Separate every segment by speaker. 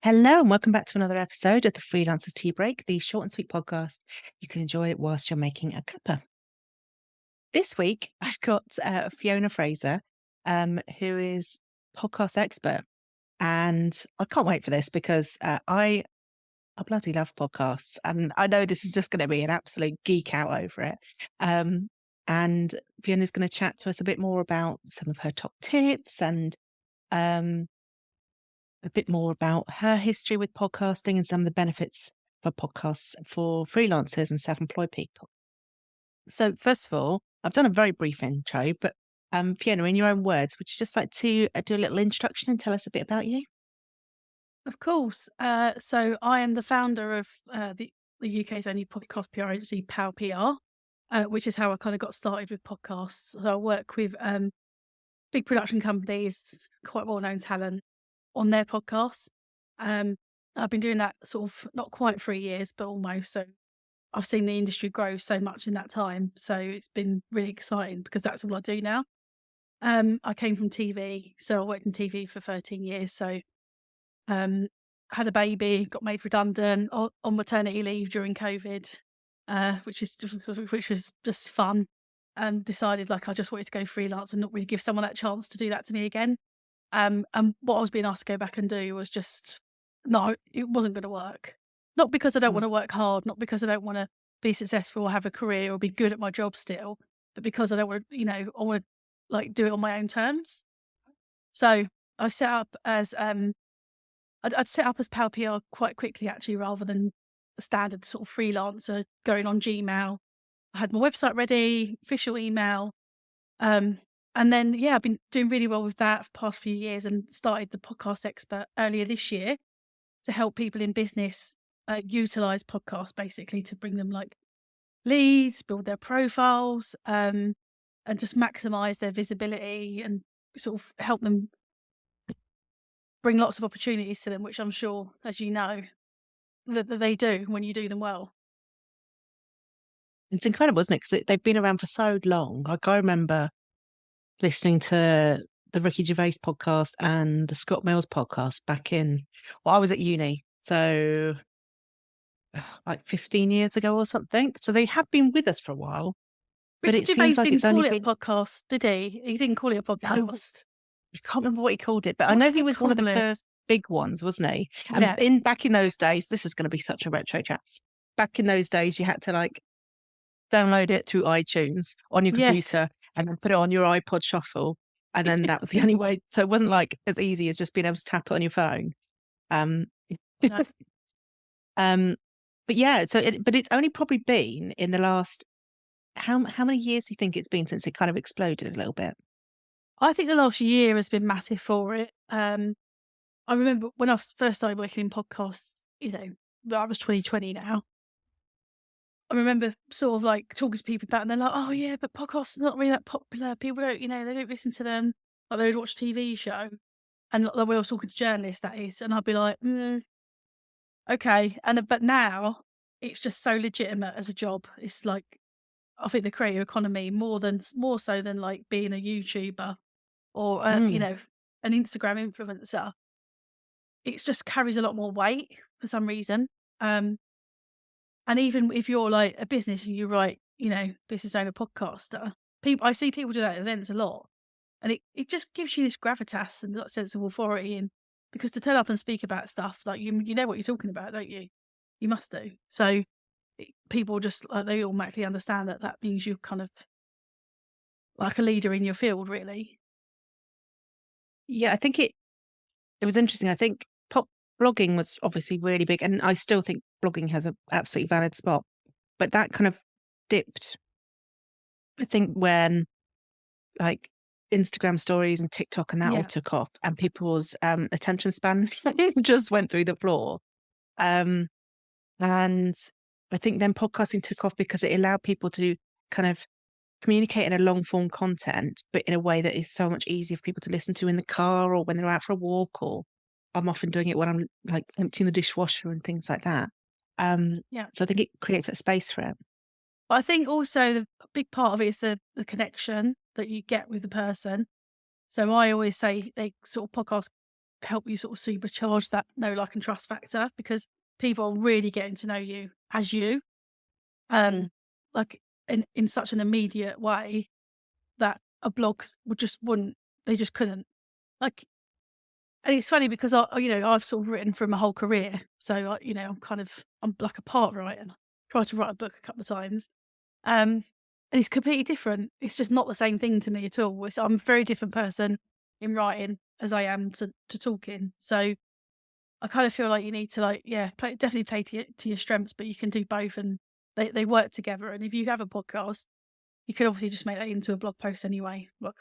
Speaker 1: Hello, and welcome back to another episode of the Freelancers Tea Break, the short and sweet podcast you can enjoy whilst you're making a cuppa. This week, I've got Fiona Fraser, who is podcast expert, and I can't wait for this because I bloody love podcasts, and I know this is just going to be an absolute geek out over it. Um, and Fiona's going to chat to us a bit more about some of her top tips and um, a bit more about her history with podcasting and some of the benefits for podcasts for freelancers and self-employed people. So first of all, I've done a very brief intro, but Fiona, in your own words, would you just like to do a little introduction and tell us a bit about you?
Speaker 2: Of course. So I am the founder of the UK's only podcast PR agency, Power PR, which is how I kind of got started with podcasts. So I work with big production companies, quite well-known talent on their podcasts. I've been doing that sort of not quite 3 years, but almost. So I've seen the industry grow so much in that time. So it's been really exciting because that's all I do now. I came from TV, so I worked in TV for 13 years. So um, had a baby, got made redundant on maternity leave during COVID, which was just fun. Decided like I just wanted to go freelance and not really give someone that chance to do that to me again. And what I was being asked to go back and do was just no, it wasn't going to work. Not because I don't
Speaker 1: Mm.
Speaker 2: want to work hard, not because I don't want to be successful or have a career or be good at my job still, but because I don't want to, I want to like do it on my own terms. So I set up as I'd set up as Power PR quite quickly actually, rather than the standard sort of freelancer going on Gmail. I had my website ready, official email, um, and then I've been doing really well with that for the past few years, and started the podcast expert earlier this year to help people in business utilize podcasts basically to bring them like leads, build their profiles, and just maximize their visibility and sort of help them bring lots of opportunities to them, which I'm sure, as you know, that they do when you do them well.
Speaker 1: It's incredible, isn't it? Because they've been around for so long. Like I remember listening to the Ricky Gervais podcast and the Scott Mills podcast back in, well, I was at uni, so like 15 years ago or something. So they have been with us for a while, but
Speaker 2: Ricky
Speaker 1: it seems
Speaker 2: Gervais
Speaker 1: like
Speaker 2: didn't
Speaker 1: it's only
Speaker 2: call it a
Speaker 1: been,
Speaker 2: podcast, did he? He didn't call it a
Speaker 1: no,
Speaker 2: podcast.
Speaker 1: I can't remember what he called it, but I
Speaker 2: What
Speaker 1: know
Speaker 2: did
Speaker 1: he
Speaker 2: he
Speaker 1: was one of the
Speaker 2: call it?
Speaker 1: first big ones, wasn't he? And
Speaker 2: Yeah.
Speaker 1: back in those days, this is going to be such a retro chat. Back in those days, you had to like download it through iTunes on your
Speaker 2: Yes.
Speaker 1: computer and then put it on your iPod Shuffle, and then that was the only way. So it wasn't like as easy as just being able to tap it on your phone. Um,
Speaker 2: No.
Speaker 1: um, but yeah, but it's only probably been in the last how many years do you think it's been since it kind of exploded a little bit?
Speaker 2: I think the last year has been massive for it. I remember when I first started working in podcasts, well, I was 2020 now. I remember sort of like talking to people about it, and they're like, "Oh yeah, but podcasts are not really that popular. People don't, they don't listen to them. Like they would watch a TV show." And like, when I was talking to journalists, that is, and I'd be like, okay. But now it's just so legitimate as a job. It's like I think the creator economy more so than like being a YouTuber or
Speaker 1: Mm.
Speaker 2: an Instagram influencer. It's just carries a lot more weight for some reason. Um, and even if you're like a business and you write, business owner podcaster, I see people do that at events a lot, and it just gives you this gravitas and that sense of authority. And because to turn up and speak about stuff like you know what you're talking about, don't you? You must do. So people just like they automatically understand that that means you're kind of like a leader in your field, really.
Speaker 1: Yeah, I think it was interesting. I think pop blogging was obviously really big, and I still think blogging has an absolutely valid spot. But that kind of dipped, I think, when like Instagram stories and TikTok and that all
Speaker 2: Yeah,
Speaker 1: took off, and people's attention span just went through the floor. Um, and I think then podcasting took off because it allowed people to kind of communicate in a long form content, but in a way that is so much easier for people to listen to in the car or when they're out for a walk, or I'm often doing it when I'm like emptying the dishwasher and things like that. Um,
Speaker 2: yeah.
Speaker 1: so I think it creates that space for it.
Speaker 2: But I think also the a big part of it is the connection that you get with the person. So I always say they sort of podcast help you sort of supercharge that know, like, and trust factor, because people are really getting to know you as you,
Speaker 1: Mm.
Speaker 2: like, in such an immediate way that a blog wouldn't, they just couldn't. Like, and it's funny because I've sort of written through my whole career, so I'm like a part writer. Tried to write a book a couple of times, and it's completely different. It's just not the same thing to me at all. I'm a very different person in writing as I am to talking. So I kind of feel like you need to, like, yeah, definitely play to your strengths, but you can do both, and they work together. And if you have a podcast, you can obviously just make that into a blog post anyway, like,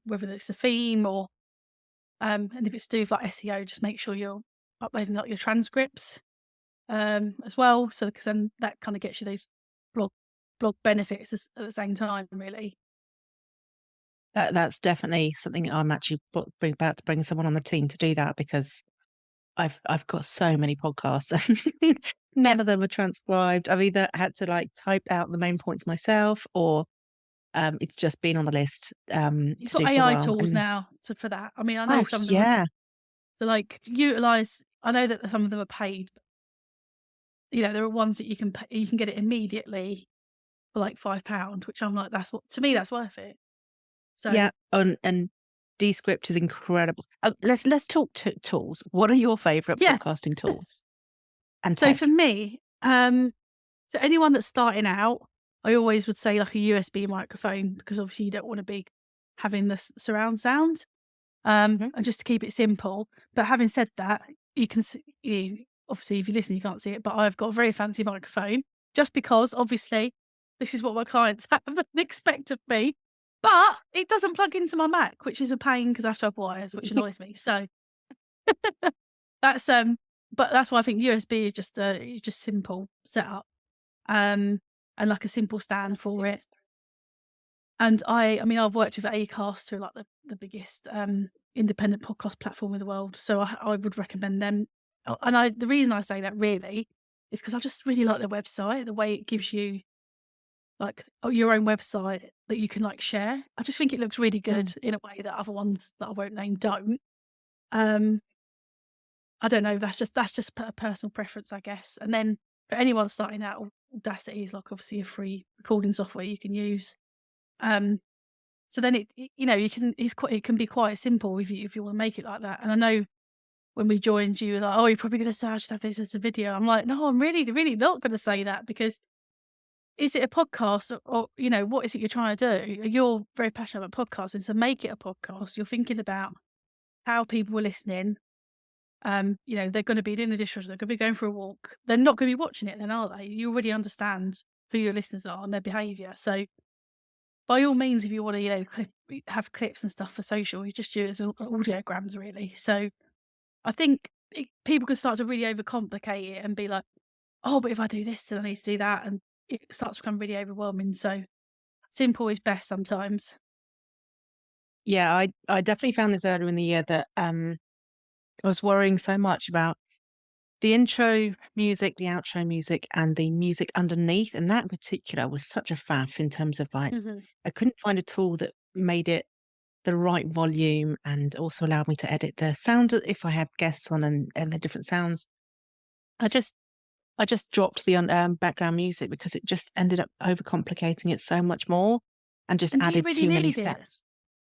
Speaker 2: whether it's a theme or and if it's to do with like SEO, just make sure you're uploading like your transcripts as well. So because then that kind of gets you those blog blog benefits at the same time, really.
Speaker 1: That's definitely something I'm actually about to bring someone on the team to do that because I've got so many podcasts and
Speaker 2: Yeah.
Speaker 1: none of them are transcribed. I've either had to, like, type out the main points myself or, it's just been on the list,
Speaker 2: You've
Speaker 1: to
Speaker 2: got
Speaker 1: do for a
Speaker 2: AI
Speaker 1: while
Speaker 2: tools
Speaker 1: and
Speaker 2: now for that. I mean, I know
Speaker 1: oh,
Speaker 2: some of them are,
Speaker 1: yeah.
Speaker 2: so like utilize. I know that some of them are paid. But, there are ones that you can get it immediately for like £5, which I'm like, that's what, to me, that's worth it. So
Speaker 1: Yeah, and Descript is incredible. Let's talk tools. What are your favorite
Speaker 2: yeah.
Speaker 1: podcasting tools and
Speaker 2: So for
Speaker 1: tech?
Speaker 2: me, so anyone that's starting out, I always would say like a USB microphone, because obviously you don't want to be having this surround sound.
Speaker 1: Mhm.
Speaker 2: And just to keep it simple. But having said that, you can see, obviously if you listen, you can't see it, but I've got a very fancy microphone, just because obviously this is what my clients have and expect of me. But it doesn't plug into my Mac, which is a pain because I have to have wires, which annoys me. So that's but that's why I think USB is just simple setup. Um and like a simple stand for it. And I mean, I've worked with Acast, who are like the biggest independent podcast platform in the world. So I would recommend them. And the reason I say that really is because I just really like their website, the way it gives you like your own website that you can like share. I just think it looks really
Speaker 1: Mm.
Speaker 2: good in a way that other ones that I won't name don't. Um, I don't know. That's just a personal preference, I guess. And then for anyone starting out, Audacity is like obviously a free recording software you can use. Um, So then you can, it can be quite simple if you wanna make it like that. And I know when we joined, you were like, "Oh, you're probably gonna say I should have this as a video." I'm like, "No, I'm really, really not gonna say that, because is it a podcast, or what is it you're trying to do? You're very passionate about podcasting, so make it a podcast. You're thinking about how people are listening. They're gonna be doing the dishwasher, they're gonna be going for a walk. They're not gonna be watching it then, are they? You already understand who your listeners are and their behaviour. So by all means, if you wanna, have clips and stuff for social, you just do it as audiograms, really. So I think people can start to really overcomplicate it and be like, "Oh, but if I do this, then I need to do that," and it starts to become really overwhelming. So simple is best sometimes.
Speaker 1: Yeah, I definitely found this earlier in the year that, I was worrying so much about the intro music, the outro music, and the music underneath, and that in particular was such a faff in terms of, like,
Speaker 2: Mhm.
Speaker 1: I couldn't find a tool that made it the right volume and also allowed me to edit the sound if I had guests on and the different sounds. I just I just dropped the background music because it just ended up overcomplicating it so much more and just
Speaker 2: And do you
Speaker 1: added
Speaker 2: really
Speaker 1: too many
Speaker 2: need it?
Speaker 1: steps.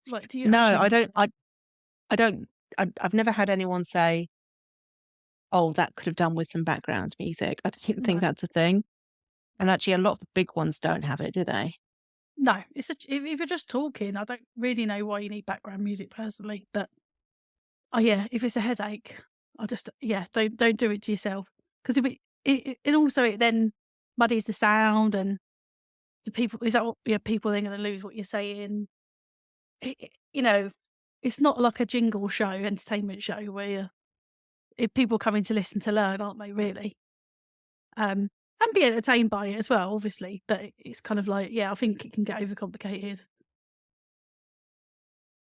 Speaker 2: Like, do you
Speaker 1: No,
Speaker 2: actually
Speaker 1: I
Speaker 2: need
Speaker 1: don't.
Speaker 2: it?
Speaker 1: I don't. I've never had anyone say, "Oh, that could have done with some background music." I don't think
Speaker 2: No.
Speaker 1: that's a thing. And actually, a lot of the big ones don't have it, do they?
Speaker 2: No, if you're just talking, I don't really know why you need background music personally, but, oh, yeah, if it's a headache, I just, yeah, don't do it to yourself, because if and also it then muddies the sound, and the people, is that what, yeah, people then gonna lose what you're saying. It's not like a jingle show, entertainment show where if people coming to listen to learn, aren't they, really? And be entertained by it as well, obviously, but it's kind of like, yeah, I think it can get overcomplicated.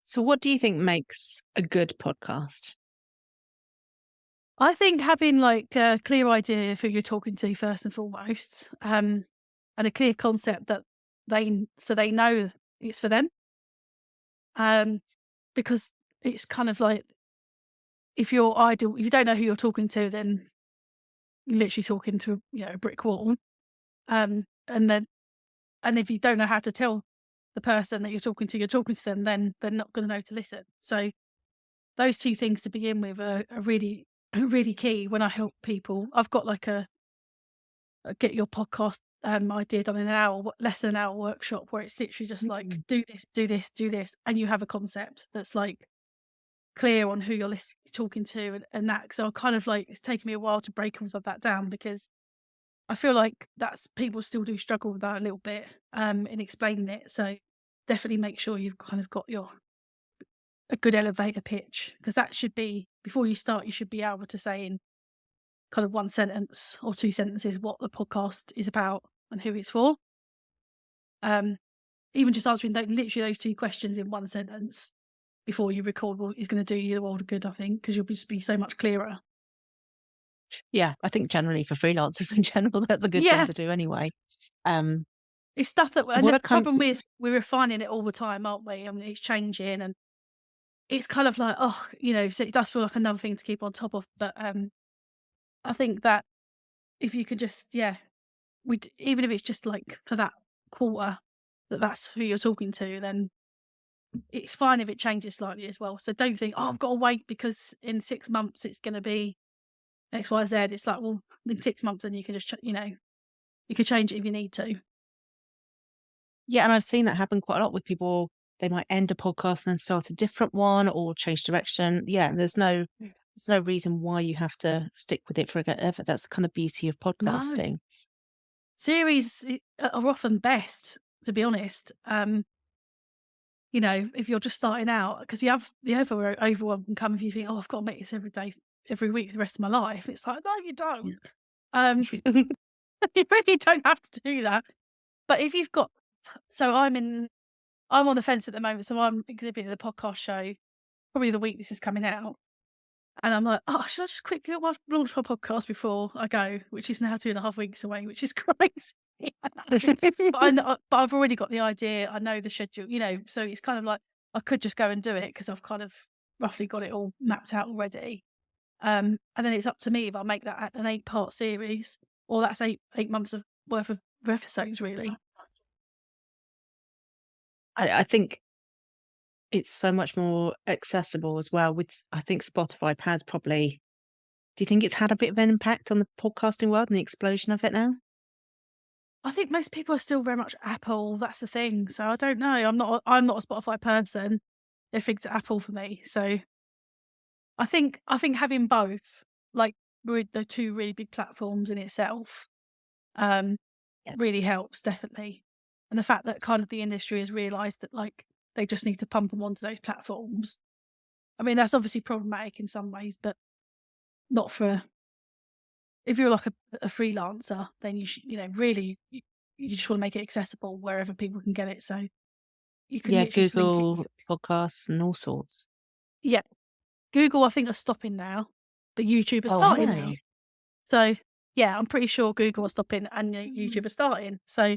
Speaker 1: So, what do you think makes a good podcast?
Speaker 2: I think having like a clear idea of who you're talking to first and foremost, and a clear concept that they know it's for them, um, because it's kind of like if you don't know who you're talking to, then you're literally talking to, a brick wall. And then and if you don't know how to tell the person that you're talking to them, then they're not gonna know to listen. So those 2 things to begin with are really really key when I help people. I've got like a get your podcast, idea done in an hour, less than an hour workshop where it's literally just like,
Speaker 1: Mm.
Speaker 2: do this, do this, do this, and you have a concept that's like clear on who you're talking to and that. So I kind of like, it's taken me a while to break all of that down because I feel like that's people still do struggle with that a little bit, in explaining it. So definitely make sure you've kind of got a good elevator pitch, because that should be before you start. You should be able to say in kind of 1 sentence or 2 sentences what the podcast is about and who it's for. Um, Even just answering literally those 2 questions in 1 sentence before you record is going to do you the world of good, I think, because you'll just be so much clearer.
Speaker 1: Yeah, I think generally for freelancers in general, that's a good thing
Speaker 2: Yeah,
Speaker 1: to do anyway. Um,
Speaker 2: it's stuff that, and
Speaker 1: what
Speaker 2: the
Speaker 1: I kind
Speaker 2: problem is we're refining it all the time, aren't we? I mean, it's changing, and it's kind of like, oh, so it does feel like another thing to keep on top of. But I think that if you could just, yeah, even if it's just like for that quarter, that's who you're talking to, then it's fine if it changes slightly as well. So don't think, oh, I've got to wait because in 6 months it's going to be X, Y, Z. It's like, well, in 6 months, then you can just, you could change it if you need to.
Speaker 1: Yeah, and I've seen that happen quite a lot with people. They might end a podcast and then start a different one or change direction. Yeah, there's no reason why you have to stick with it forever. That's the kind of beauty of
Speaker 2: No,
Speaker 1: podcasting.
Speaker 2: series are often best, to be honest. If you're just starting out, because you have the overwhelm can come if you think, oh, I've got to make this every day, every week, the rest of my life. It's like, no, you don't. Um, you really don't have to do that. But if you've got, so I'm on the fence at the moment. So I'm exhibiting the podcast show probably the week this is coming out. And I'm like, oh, should I just quickly launch my podcast before I go, which is now 2.5 weeks away, which is crazy. But I've already got the idea. I know the schedule, so it's kind of like I could just go and do it because I've kind of roughly got it all mapped out already. And then it's up to me if I make that an 8-part series, or that's eight months of worth of episodes, really.
Speaker 1: I think it's so much more accessible as well with I think Spotify has probably do you think it's had a bit of an impact on the podcasting world and the explosion of it now?
Speaker 2: I think most people are still very much Apple. That's the thing. So I don't know. I'm not a Spotify person. Everything's Apple for me. So I think having both, like, with the 2 really big platforms in itself, um,
Speaker 1: Yeah.
Speaker 2: really helps, definitely. And the fact that kind of the industry has realised that, like, they just need to pump them onto those platforms. I mean, that's obviously problematic in some ways, but not for if you're like a freelancer, then you should, really, you just want to make it accessible wherever people can get it. So you can
Speaker 1: Yeah,
Speaker 2: literally just link it
Speaker 1: Google
Speaker 2: with,
Speaker 1: podcasts and all sorts.
Speaker 2: yeah, Google, I think, are stopping now, but YouTube are
Speaker 1: Oh, are
Speaker 2: starting now.
Speaker 1: they?
Speaker 2: So, yeah, I'm pretty sure Google are stopping and YouTube are starting. So,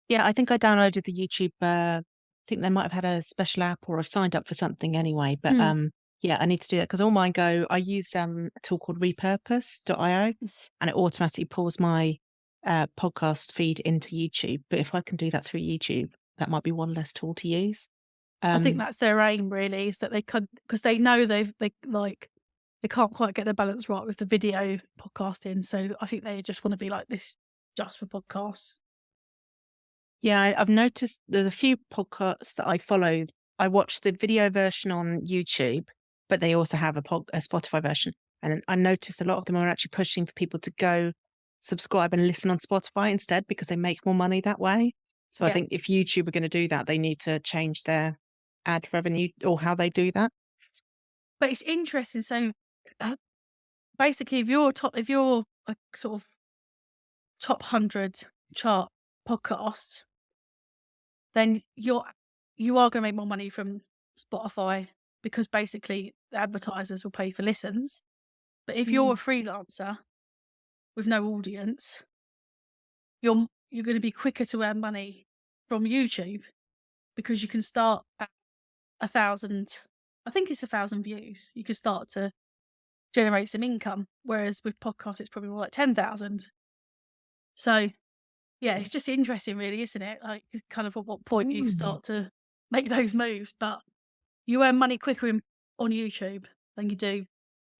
Speaker 1: Yeah, I think I downloaded the YouTube, I think they might have had a special app or I've signed up for something anyway, but,
Speaker 2: mm,
Speaker 1: yeah, I need to do that because all mine go I use, a tool called repurpose.io, and it automatically pulls my, podcast feed into YouTube, but if I can do that through YouTube, that might be one less tool to use.
Speaker 2: I think
Speaker 1: Um,
Speaker 2: that's their aim really, is that they could, because they know they can't quite get the balance right with the video podcasting. So I think they just want to be like this just for podcasts.
Speaker 1: yeah, I've noticed there's a few podcasts that I follow. I watch the video version on YouTube, but they also have a Spotify version. And I noticed a lot of them are actually pushing for people to go subscribe and listen on Spotify instead because they make more money that way. So I
Speaker 2: Yeah.
Speaker 1: think if YouTube are going to do that, they need to change their ad revenue or how they do that.
Speaker 2: But it's interesting. So uh, basically, if you're a sort of top 100 chart podcast, then you are going to make more money from Spotify, because basically the advertisers will pay for listens. But if you're a
Speaker 1: Mm.
Speaker 2: freelancer with no audience, you're going to be quicker to earn money from YouTube, because you can start at 1,000. I think it's 1,000 views, you could start to generate some income. Whereas with podcasts, it's probably more like 10,000. So yeah, it's just interesting, really, isn't it? Like, kind of at what point you
Speaker 1: Mm.
Speaker 2: start to make those moves. But you earn money quicker on YouTube than you do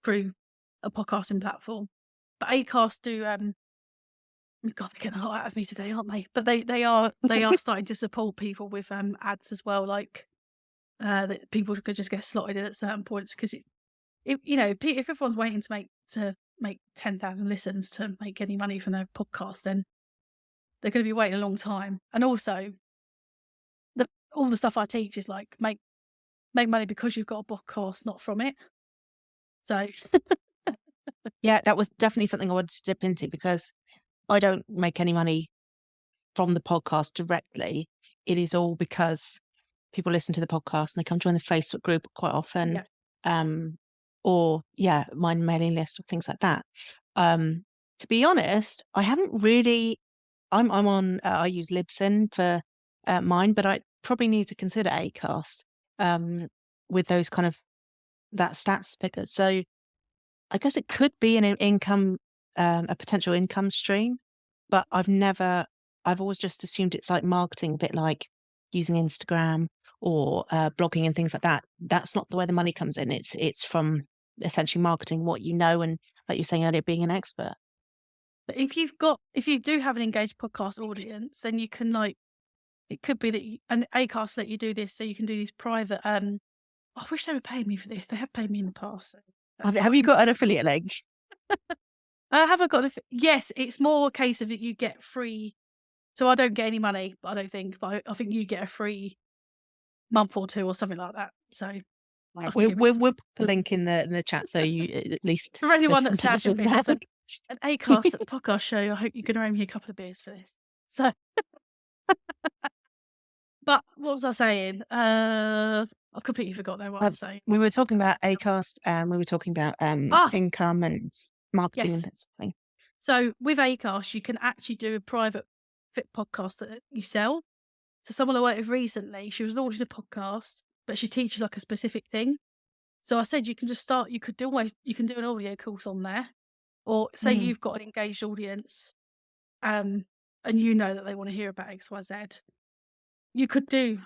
Speaker 2: through a podcasting platform. But Acast do. God, they're getting a lot out of me today, aren't they? But they are starting to support people with ads as well. Like that people could just get slotted in at certain points because if everyone's waiting to make 10,000 listens to make any money from their podcast, then they're going to be waiting a long time. And also, all the stuff I teach is like make money because you've got a podcast, not from it. So
Speaker 1: Yeah, that was definitely something I wanted to dip into because I don't make any money from the podcast directly. It is all because people listen to the podcast and they come join the Facebook group quite often,
Speaker 2: yeah,
Speaker 1: um, or yeah, my mailing list or things like that. Um, to be honest, I haven't really. I'm on. I use Libsyn for mine, but I probably need to consider Acast um, with those kind of that stats figures. So I guess it could be an income, a potential income stream, but I've always just assumed it's like marketing, a bit like using Instagram or blogging and things like that. That's not the way the money comes in. It's from essentially marketing what you know and, like you were saying earlier, being an expert.
Speaker 2: but if you do have an engaged podcast audience, then you can like it could be that an Acast let you do this, so you can do these private. I wish they were paying me for this. They have paid me in the past, so that's
Speaker 1: Have you
Speaker 2: fine.
Speaker 1: got an affiliate link?
Speaker 2: I haven't got yes, it's more a case of that you get free. So I don't get any money, I don't think, but I think you get a free month or 2 or something like that. So I
Speaker 1: Right.
Speaker 2: can give it
Speaker 1: We'll put the link in the chat so you at least
Speaker 2: for anyone
Speaker 1: there's
Speaker 2: that's
Speaker 1: something
Speaker 2: now
Speaker 1: for
Speaker 2: jumping in. It's
Speaker 1: that.
Speaker 2: an Acast podcast show. I hope you can owe me a couple of beers for this. So, but what was I saying? I've completely forgotten now what I
Speaker 1: Uh,
Speaker 2: was saying.
Speaker 1: we were talking about Acast and we were talking about
Speaker 2: Ah,
Speaker 1: income and marketing and
Speaker 2: yes.
Speaker 1: that sort of thing.
Speaker 2: So with Acast, you can actually do a private fit podcast that you sell. So someone I worked with recently, she was launching a podcast, but she teaches like a specific thing. So I said you can just start. You can do an audio course on there, or say
Speaker 1: Mm.
Speaker 2: you've got an engaged audience, um, and you know that they want to hear about X, Y, Z. You could do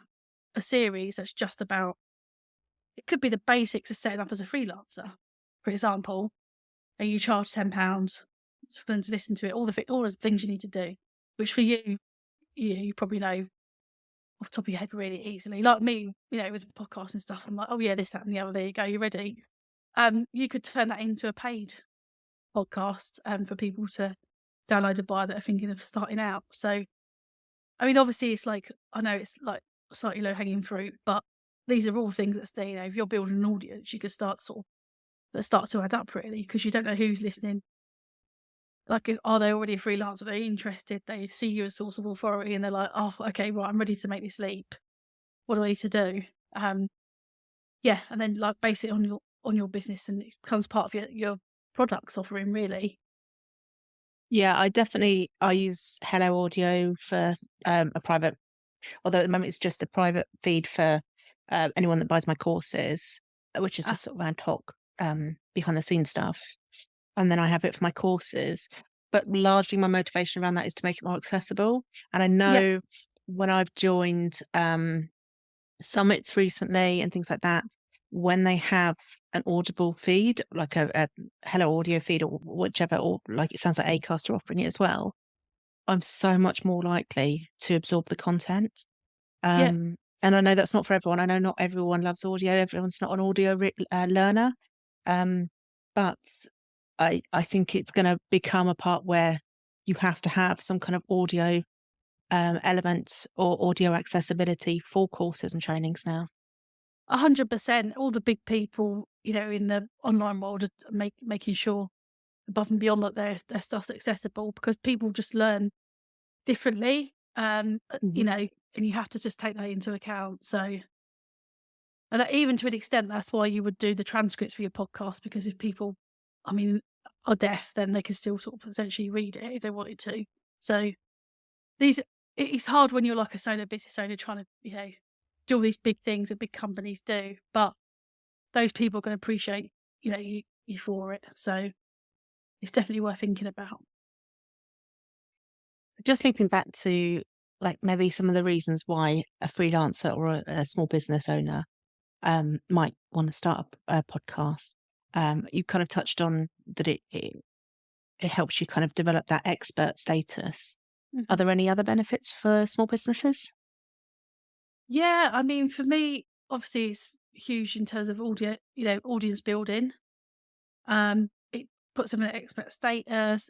Speaker 2: a series that's just about. It could be the basics of setting up as a freelancer, for example, and you charge £10 for them to listen to it. All the things you need to do, which for you probably know off the top of your head really easily. Like me, with the podcast and stuff, I'm like, oh yeah, this, that, and the other. There you go, you're ready. You could turn that into a paid podcast for people to download and buy that are thinking of starting out. So, I mean, obviously, it's like I know it's like slightly low hanging fruit, but these are all things that stay. If you're building an audience, you could start that start to add up really because you don't know who's listening. Like, are they already a freelancer? Are they interested? They see you as a source of authority, and they're like, "Oh, okay, right, I'm ready to make this leap. What do I need to do?" Um, yeah, and then like base it on your business, and it becomes part of your products offering, really.
Speaker 1: Yeah, I use Hello Audio for a private, although at the moment it's just a private feed for anyone that buys my courses, which is
Speaker 2: Ah,
Speaker 1: just sort of ad hoc behind the scenes stuff. And then I have it for my courses. But largely my motivation around that is to make it more accessible. And I
Speaker 2: yeah,
Speaker 1: know when I've joined summits recently and things like that, when they have an Audible feed, like a Hello Audio feed or whichever, or like it sounds like Acast are offering it as well, I'm so much more likely to absorb the content.
Speaker 2: yeah,
Speaker 1: And I know that's not for everyone. I know not everyone loves audio. Everyone's not an audio learner. Um, but I think it's going to become a part where you have to have some kind of audio elements or audio accessibility for courses and trainings now.
Speaker 2: 100%. All the big people, in the online world, are making sure above and beyond that their stuff's accessible because people just learn differently.
Speaker 1: Mhm.
Speaker 2: And you have to just take that into account. So, and even to an extent, that's why you would do the transcripts for your podcast because if people, I mean, are deaf, then they can still sort of essentially read it if they wanted to. So these, it's hard when you're like a solo business owner trying to, do all these big things that big companies do. But those people are going to appreciate, you for it. So it's definitely worth thinking about.
Speaker 1: Just looping back to like maybe some of the reasons why a freelancer or a small business owner might want to start a podcast. You kind of touched on that it helps you kind of develop that expert status. Are
Speaker 2: Mhm.
Speaker 1: there any other benefits for small businesses?
Speaker 2: Yeah, I mean, for me, obviously, it's huge in terms of audience building. It puts them in an expert status.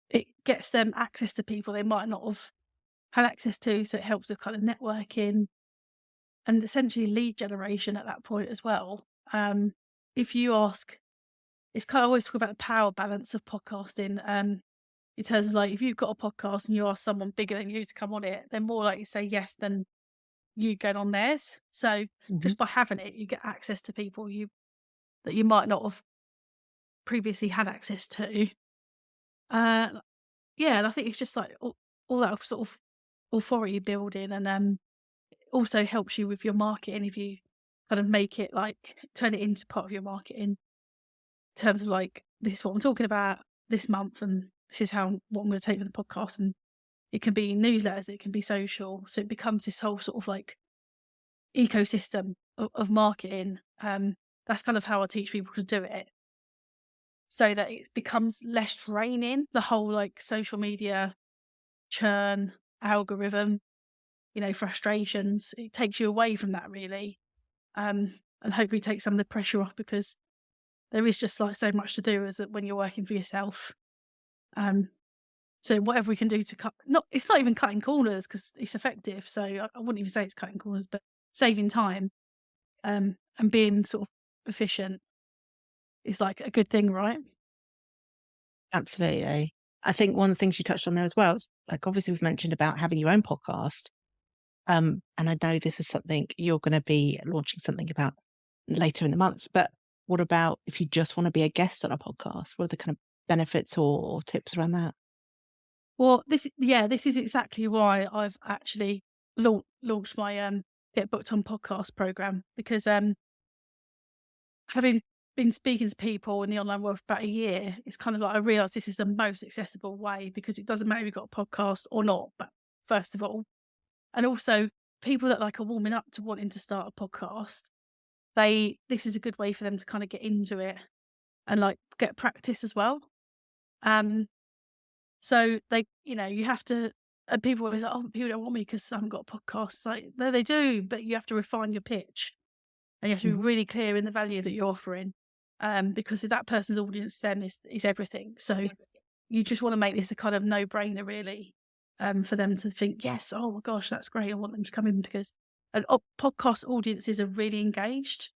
Speaker 2: It gets them access to people they might not have had access to, so it helps with kind of networking and essentially lead generation at that point as well. If you ask, it's kind of always talk about the power balance of podcasting. In terms of like, if you've got a podcast and you ask someone bigger than you to come on it, they're more likely to say yes than you going on theirs. So
Speaker 1: Hmm.
Speaker 2: just by having it, you get access to people that you might not have previously had access to. Uh, yeah, and I think it's just like all that sort of authority building, and also helps you with your marketing if you kind of make it like turn it into part of your marketing in terms of like, this is what I'm talking about this month, and this is what I'm going to take for the podcast. And it can be newsletters, it can be social, so it becomes this whole sort of like ecosystem of marketing. That's kind of how I teach people to do it, so that it becomes less draining. The whole like social media churn, algorithm, frustrations. It takes you away from that really, and hopefully take some of the pressure off, because there is just like so much to do as when you're working for yourself. Um, so whatever we can do to it's not even cutting corners because it's effective. So I wouldn't even say it's cutting corners, but saving time, and being sort of efficient is like a good thing, right?
Speaker 1: Absolutely. I think one of the things you touched on there as well is like obviously we've mentioned about having your own podcast. And I know this is something you're going to be launching something about later in the month, but what about if you just want to be a guest on a podcast? What are the kind of benefits or tips around that?
Speaker 2: Well, this is exactly why I've actually launched my Get Booked on Podcast program, because having been speaking to people in the online world for about a year, it's kind of like I realised this is the most accessible way, because it doesn't matter if you've got a podcast or not, but first of all, and also people that like are warming up to wanting to start a podcast, this is a good way for them to kind of get into it and like get practice as well. Um, so you have to. And people always like, oh, people don't want me because I haven't got a podcast. It's like, no, they do, but you have to refine your pitch, and you have to be
Speaker 1: Hmm.
Speaker 2: really clear in the value that you're offering, because if that person's audience to them is everything. So you just want to make this a kind of no brainer, really, for them to think, yes, oh my gosh, that's great. I want them to come in, because podcast audiences are really engaged,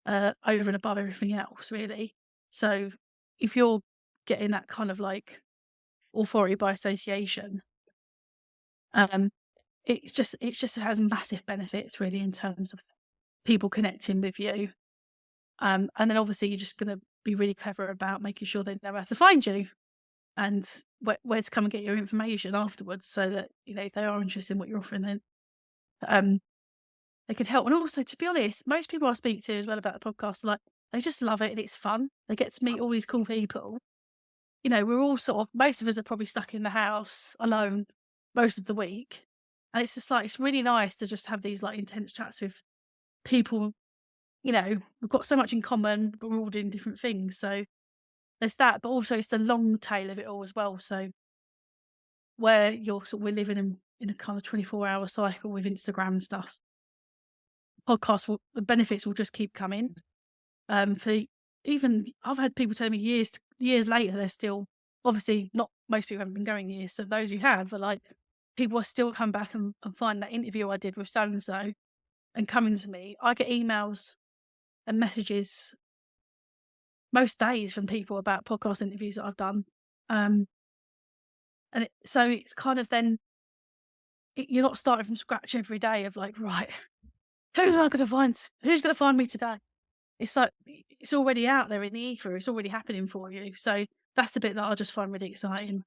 Speaker 2: over and above everything else, really. So if you're getting that kind of like authority by association, um, it just has massive benefits, really, in terms of people connecting with you. And then obviously you're just going to be really clever about making sure they know how to find you, and where to come and get your information afterwards, so that they are interested in what you're offering. Then um, they can help. And also, to be honest, most people I speak to as well about the podcast, like, they just love it and it's fun. They get to meet all these cool people. We're all sort of, most of us are probably stuck in the house alone most of the week, and it's just like, it's really nice to just have these like intense chats with people. We've got so much in common, but we're all doing different things. So there's that, but also it's the long tail of it all as well. So where we're living in a kind of 24-hour cycle with Instagram and stuff, the benefits will just keep coming. For even I've had people tell me years later, they're still, obviously not most people haven't been going years, so those who have, but like, people are still come back and find that interview I did with so and so and coming to me. I get emails and messages most days from people about podcast interviews that I've done. Um, so it's kind of then, you're not starting from scratch every day of like, right, who's I going to find? Who's going to find me today? It's like it's already out there in the ether. It's already happening for you. So that's the bit that I just find really exciting.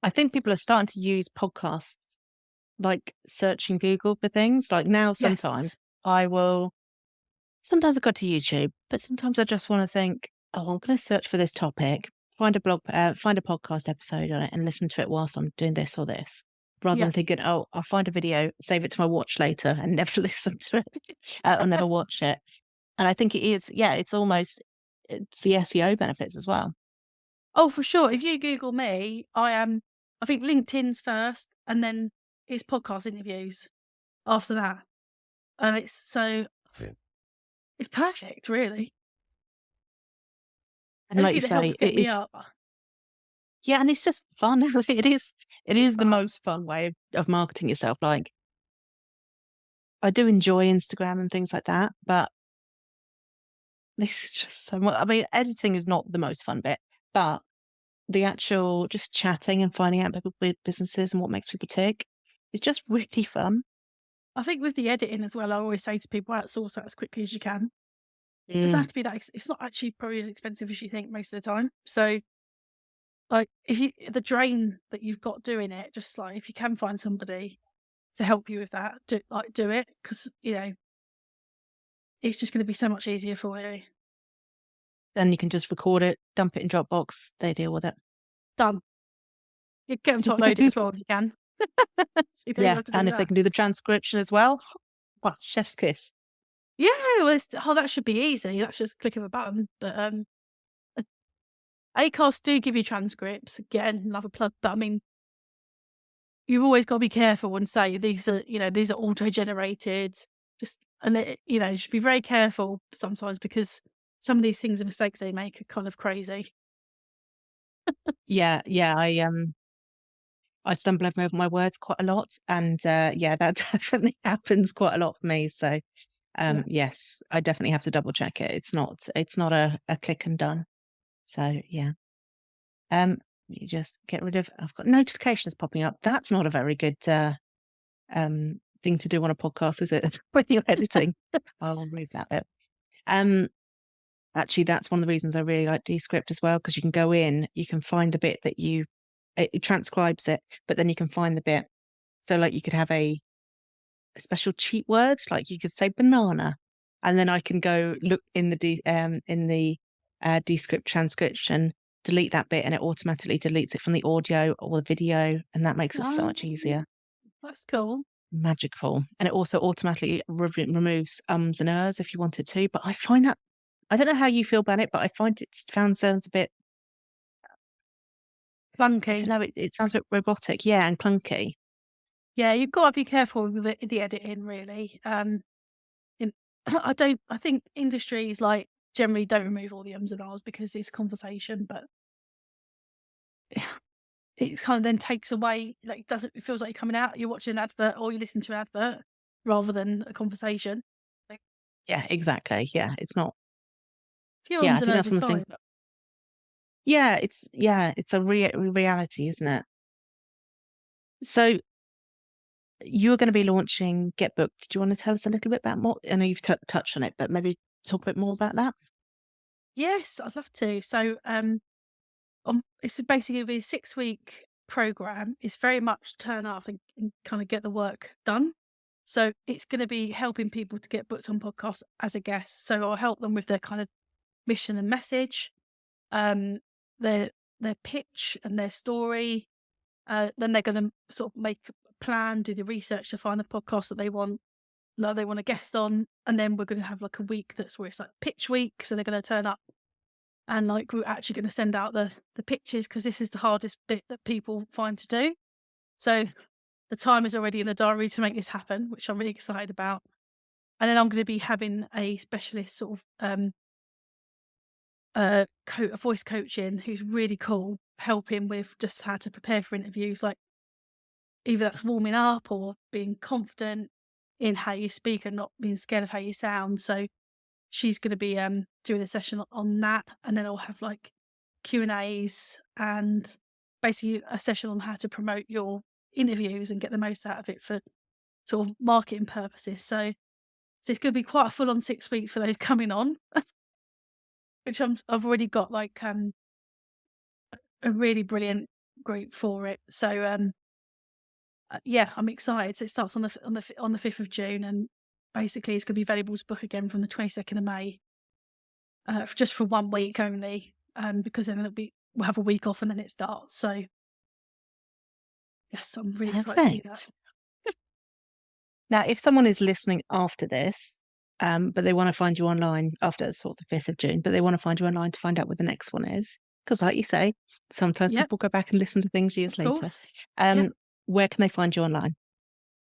Speaker 1: I think people are starting to use podcasts like searching Google for things. Like now,
Speaker 2: Yes.
Speaker 1: sometimes I will. Sometimes I go to YouTube, but sometimes I just want to think, oh, I'm going to search for this topic, find a podcast episode on it, and listen to it whilst I'm doing this or this, rather
Speaker 2: Yeah.
Speaker 1: than thinking, oh, I'll find a video, save it to my watch later, and never listen to it or never watch it. And I think it is, yeah, it's the SEO benefits as well.
Speaker 2: Oh, for sure. If you Google me, I think LinkedIn's first, and then it's podcast interviews after that. And
Speaker 1: Yeah.
Speaker 2: it's perfect, really.
Speaker 1: And like you
Speaker 2: Anything that
Speaker 1: say,
Speaker 2: helps get me up.
Speaker 1: yeah, and it's just fun. It is the most fun way of marketing yourself. Like I do enjoy Instagram and things like that, but this is just so much. I mean, editing is not the most fun bit, but the actual just chatting and finding out about businesses and what makes people tick is just really fun.
Speaker 2: I think with the editing as well, I always say to people, outsource that as quickly as you can. It doesn't have
Speaker 1: Mm.
Speaker 2: to be that it's not actually probably as expensive as you think most of the time. So, like, if you the drain that you've got doing it, just like if you can find somebody to help you with that, do it because it's just going to be so much easier for you.
Speaker 1: Then you can just record it, dump it in Dropbox. They deal with it.
Speaker 2: Done. You get them to upload it as well if you can. So you don't even
Speaker 1: Yeah,
Speaker 2: have to do
Speaker 1: and if they
Speaker 2: that.
Speaker 1: can do the transcription as well, well, chef's kiss.
Speaker 2: Yeah, well, that should be easy. That's just a click of a button. But uh, Acast do give you transcripts. Again, another plug. But I mean, you've always got to be careful and say these are auto generated. Just and you should be very careful sometimes because some of these things, the mistakes they make, are kind of crazy.
Speaker 1: Yeah, yeah. I stumble over my words quite a lot, and yeah, that definitely happens quite a lot for me. So
Speaker 2: Yeah.
Speaker 1: yes, I definitely have to double check it. It's not a click and done. So yeah. You just get rid of. I've got notifications popping up. That's not a very good thing to do on a podcast, is it? When you're editing, I'll remove that bit. Um, Actually, that's one of the reasons I really like Descript as well, because you can go in, you can find the bit that it transcribes it, but then you can find the bit. So, like, you could have a special cheat word, like you could say banana, and then I can go look in the Descript transcription, delete that bit, and it automatically deletes it from the audio or the video, and that makes it so
Speaker 2: Oh,
Speaker 1: much easier.
Speaker 2: that's cool.
Speaker 1: Magical. And it also automatically removes ums and ers if you wanted to. But I find that I don't know how you feel about it, but I find sounds a bit, I don't
Speaker 2: Clunky.
Speaker 1: know, it sounds a bit robotic, yeah, and clunky.
Speaker 2: Yeah, you've got to be careful with the editing, really. In I think industries like generally don't remove all the ums and ahs because it's conversation, but it kind of then takes away, like, it feels like you're coming out, you're watching an advert or you listen to an advert rather than a conversation. Like,
Speaker 1: Yeah, exactly. Yeah, it's not.
Speaker 2: a few
Speaker 1: Yeah, I
Speaker 2: ums and
Speaker 1: think
Speaker 2: ahs
Speaker 1: that's
Speaker 2: is
Speaker 1: one of the
Speaker 2: fine.
Speaker 1: things. Yeah, it's a reality, isn't it? So you're going to be launching Get Booked. Do you want to tell us a little bit about more? I know you've touched on it, but maybe talk a bit more about that.
Speaker 2: Yes, I'd love to. So, it's basically gonna be a 6-week program. It's very much turn up and kind of get the work done. So it's going to be helping people to get booked on podcasts as a guest. So I'll help them with their kind of mission and message, um, their pitch and their story. Then they're going to sort of make a plan, do the research to find the podcast that they want a guest on, and then we're going to have like a week that's where it's like pitch week. So they're going to turn up and like we're actually going to send out the pitches because this is the hardest bit that people find to do. So the time is already in the diary to make this happen, which I'm really excited about. And then I'm going to be having a specialist sort of a voice coaching who's really cool, helping with just how to prepare for interviews, like either that's warming up or being confident in how you speak and not being scared of how you sound. So she's going to be doing a session on that, and then I'll have like Q&As and basically a session on how to promote your interviews and get the most out of it for sort of marketing purposes. So it's going to be quite a full on 6 weeks for those coming on, which I've already got like a really brilliant group for it. So yeah, I'm excited. So it starts on the 5th of June, and basically it's going to be available to book again from the 22nd of May, just for 1 week only, because then we'll have a week off and then it starts. So yes, I'm really excited to see that.
Speaker 1: Perfect. Now, if someone is listening after this, but they want to find you online after sort of the 5th of June, but they want to find you online to find out what the next one is, because like you say, sometimes
Speaker 2: Yep,
Speaker 1: people go back and listen to things years
Speaker 2: of
Speaker 1: later.
Speaker 2: course. Yep.
Speaker 1: Um, where can they find you online?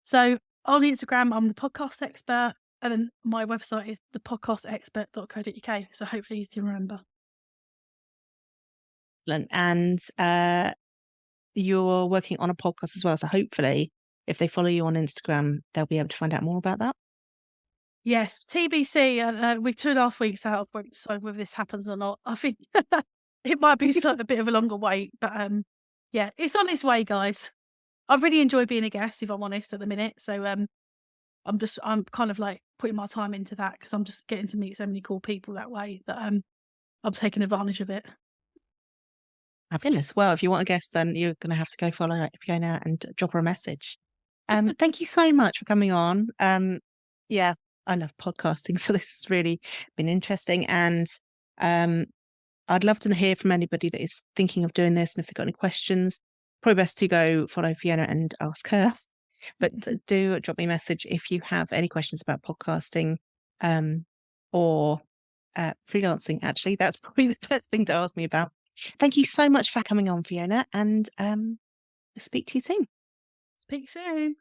Speaker 2: So on Instagram, I'm the podcast expert, and then my website is thepodcastexpert.co.uk. So hopefully easy to remember.
Speaker 1: And you're working on a podcast as well. So hopefully, if they follow you on Instagram, they'll be able to find out more about that.
Speaker 2: Yes, TBC. We're 2.5 weeks out. I won't decide whether this happens or not. I think it might be a bit of a longer wait, but yeah, it's on its way, guys. I really enjoy being a guest, if I'm honest, at the minute. So I'm kind of like putting my time into that because I'm just getting to meet so many cool people that way that I'm taking advantage of it.
Speaker 1: Fabulous. Well, if you want a guest, then you're going to have to go follow Fiona and drop her a message. Thank you so much for coming on. Yeah, I love podcasting, so this has really been interesting. And um, I'd love to hear from anybody that is thinking of doing this, and if they've got any questions, probably best to go follow Fiona and ask her. But do drop me a message if you have any questions about podcasting, or freelancing. Actually, that's probably the best thing to ask me about. Thank you so much for coming on, Fiona, and speak to you soon.
Speaker 2: Speak soon.